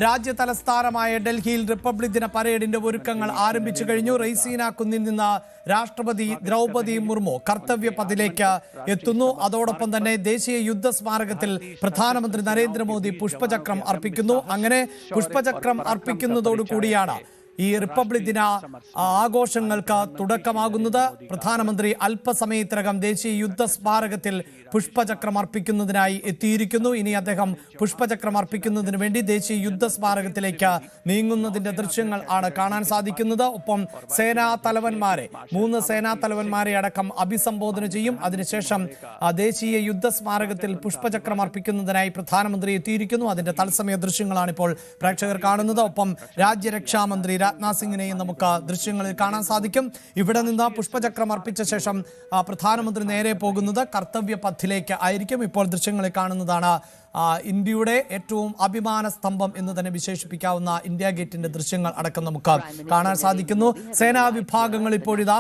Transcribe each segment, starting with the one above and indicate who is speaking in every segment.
Speaker 1: രാജ്യ തലസ്ഥാനമായ ഡൽഹിയിൽ റിപ്പബ്ലിക് ദിന പരേഡിന്റെ ഒരുക്കങ്ങൾ ആരംഭിച്ചു കഴിഞ്ഞു. റെയ്സീന കുന്നിൽ നിന്ന് രാഷ്ട്രപതി ദ്രൗപദി മുർമു കർത്തവ്യ പഥിലേക്ക് എത്തുന്നു. അതോടൊപ്പം തന്നെ ദേശീയ യുദ്ധ സ്മാരകത്തിൽ പ്രധാനമന്ത്രി നരേന്ദ്രമോദി പുഷ്പചക്രം അർപ്പിക്കുന്നു. അങ്ങനെ പുഷ്പചക്രം അർപ്പിക്കുന്നതോടുകൂടിയാണ് ഈ റിപ്പബ്ലിക് ദിന ആഘോഷങ്ങൾക്ക് തുടക്കമാകുന്നത്. പ്രധാനമന്ത്രി അല്പസമയത്തിനകം ദേശീയ യുദ്ധ സ്മാരകത്തിൽ പുഷ്പചക്രം അർപ്പിക്കുന്നതിനായി എത്തിയിരിക്കുന്നു. ഇനി അദ്ദേഹം പുഷ്പചക്രം അർപ്പിക്കുന്നതിന് വേണ്ടി ദേശീയ യുദ്ധ സ്മാരകത്തിലേക്ക് നീങ്ങുന്നതിന്റെ ദൃശ്യങ്ങൾ ആണ് കാണാൻ സാധിക്കുന്നത്. ഒപ്പം സേനാ തലവന്മാരെ 3 സേനാ തലവന്മാരെ അടക്കം അഭിസംബോധന ചെയ്യും. അതിനുശേഷം ദേശീയ യുദ്ധ സ്മാരകത്തിൽ പുഷ്പചക്രം അർപ്പിക്കുന്നതിനായി പ്രധാനമന്ത്രി എത്തിയിരിക്കുന്നു. അതിന്റെ തത്സമയ ദൃശ്യങ്ങളാണ് ഇപ്പോൾ പ്രേക്ഷകർ കാണുന്നത്. ഒപ്പം രാജ്യരക്ഷാമന്ത്രി രാജ്നാഥ് സിംഗിനെയും നമുക്ക് ദൃശ്യങ്ങളിൽ കാണാൻ സാധിക്കും. ഇവിടെ നിന്ന് പുഷ്പചക്രം അർപ്പിച്ച ശേഷം പ്രധാനമന്ത്രി നേരെ പോകുന്നത് കർത്തവ്യ പഥിലേക്ക് ആയിരിക്കും. ഇപ്പോൾ ദൃശ്യങ്ങളിൽ കാണുന്നതാണ് ഇന്ത്യയുടെ ഏറ്റവും അഭിമാന സ്തംഭം എന്ന് തന്നെ വിശേഷിപ്പിക്കാവുന്ന ഇന്ത്യ ഗേറ്റിന്റെ ദൃശ്യങ്ങൾ അടക്കം നമുക്ക് കാണാൻ സാധിക്കുന്നു. സേനാ വിഭാഗങ്ങൾ ഇപ്പോഴിതാ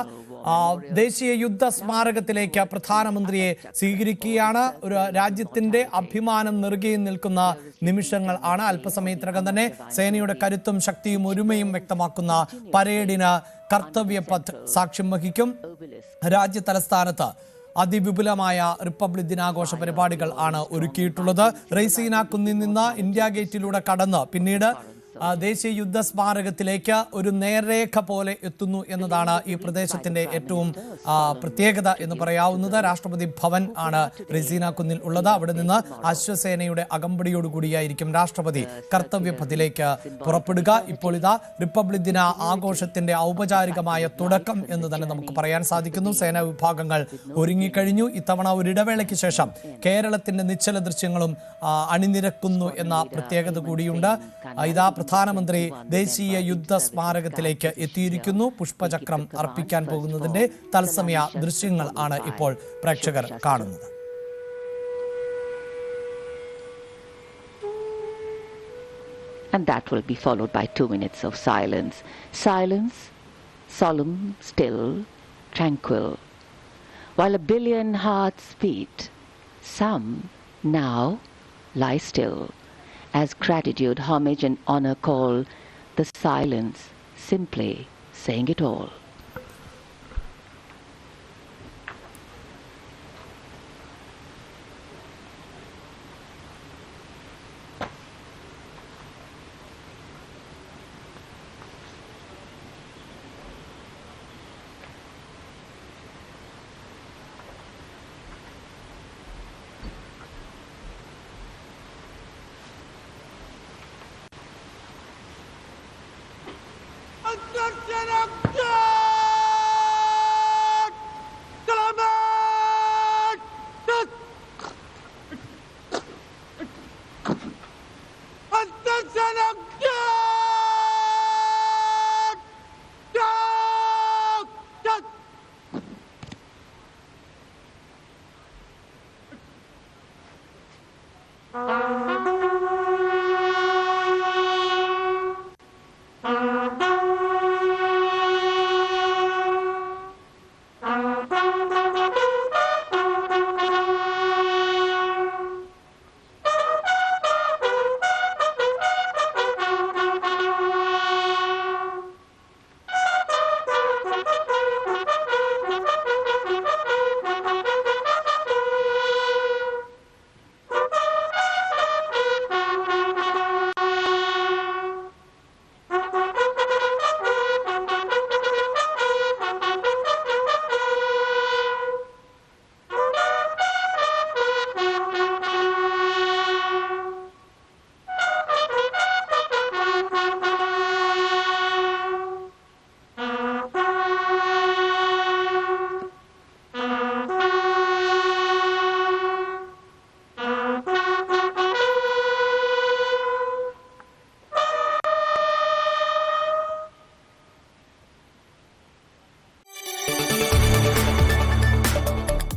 Speaker 1: ദേശീയ യുദ്ധ സ്മാരകത്തിലേക്ക് പ്രധാനമന്ത്രിയെ സ്വീകരിക്കുകയാണ്. ഒരു രാജ്യത്തിന്റെ അഭിമാനം നെറുകയിൽ നിൽക്കുന്ന നിമിഷങ്ങൾ ആണ്. അല്പസമയത്തിനകം തന്നെ സേനയുടെ കരുത്തും ശക്തിയും ഒരുമയും വ്യക്തമാക്കുന്ന പരേഡിന് കർത്തവ്യ പഥ് സാക്ഷ്യം വഹിക്കും. രാജ്യ തലസ്ഥാനത്ത് അതിവിപുലമായ റിപ്പബ്ലിക് ദിനാഘോഷ പരിപാടികൾ ആണ് ഒരുക്കിയിട്ടുള്ളത്. റെയ്സീന കുന്നിൽ നിന്ന് ഇന്ത്യ ഗേറ്റിലൂടെ കടന്ന് പിന്നീട് ദേശീയ യുദ്ധ സ്മാരകത്തിലേക്ക് ഒരു നേർരേഖ പോലെ എത്തുന്നു എന്നതാണ് ഈ പ്രദേശത്തിന്റെ ഏറ്റവും പ്രത്യേകത എന്ന് പറയാവുന്നത്. രാഷ്ട്രപതി ഭവൻ ആണ് റെയ്സീന കുന്നിൽ ഉള്ളത്. അവിടെ നിന്ന് അശ്വസേനയുടെ അകമ്പടിയോടുകൂടിയായിരിക്കും രാഷ്ട്രപതി കർത്തവ്യ പഥിലേക്ക് പുറപ്പെടുക. ഇപ്പോൾ ഇതാ റിപ്പബ്ലിക് ദിന ആഘോഷത്തിന്റെ ഔപചാരികമായ തുടക്കം എന്ന് തന്നെ നമുക്ക് പറയാൻ സാധിക്കുന്നു. സേനാ വിഭാഗങ്ങൾ ഒരുങ്ങിക്കഴിഞ്ഞു. ഇത്തവണ ഒരിടവേളയ്ക്ക് ശേഷം കേരളത്തിന്റെ നിശ്ചല ദൃശ്യങ്ങളും അണിനിരക്കുന്നു എന്ന പ്രത്യേകത കൂടിയുണ്ട്. ഇതാ പ്രധാനമന്ത്രി ദേശീയ യുദ്ധ സ്മാരകത്തിലേക്ക് എത്തിയിരിക്കുന്നു. പുഷ്പചക്രം അർപ്പിക്കാൻ പോകുന്നതിന്റെ തത്സമയ ദൃശ്യങ്ങൾ ആണ് ഇപ്പോൾ പ്രേക്ഷകർ കാണുന്നത്.
Speaker 2: And that will be followed by 2 minutes of silence. Silence, solemn, still, tranquil. While a billion hearts beat, some now lie still. As gratitude, homage and honor call, the silence simply saying it all.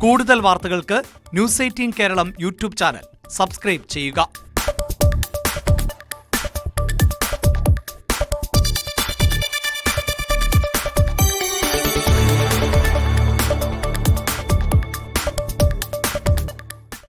Speaker 1: കൂടുതൽ വാർത്തകൾക്ക് news 18 Keralam YouTube channel subscribe ചെയ്യുക.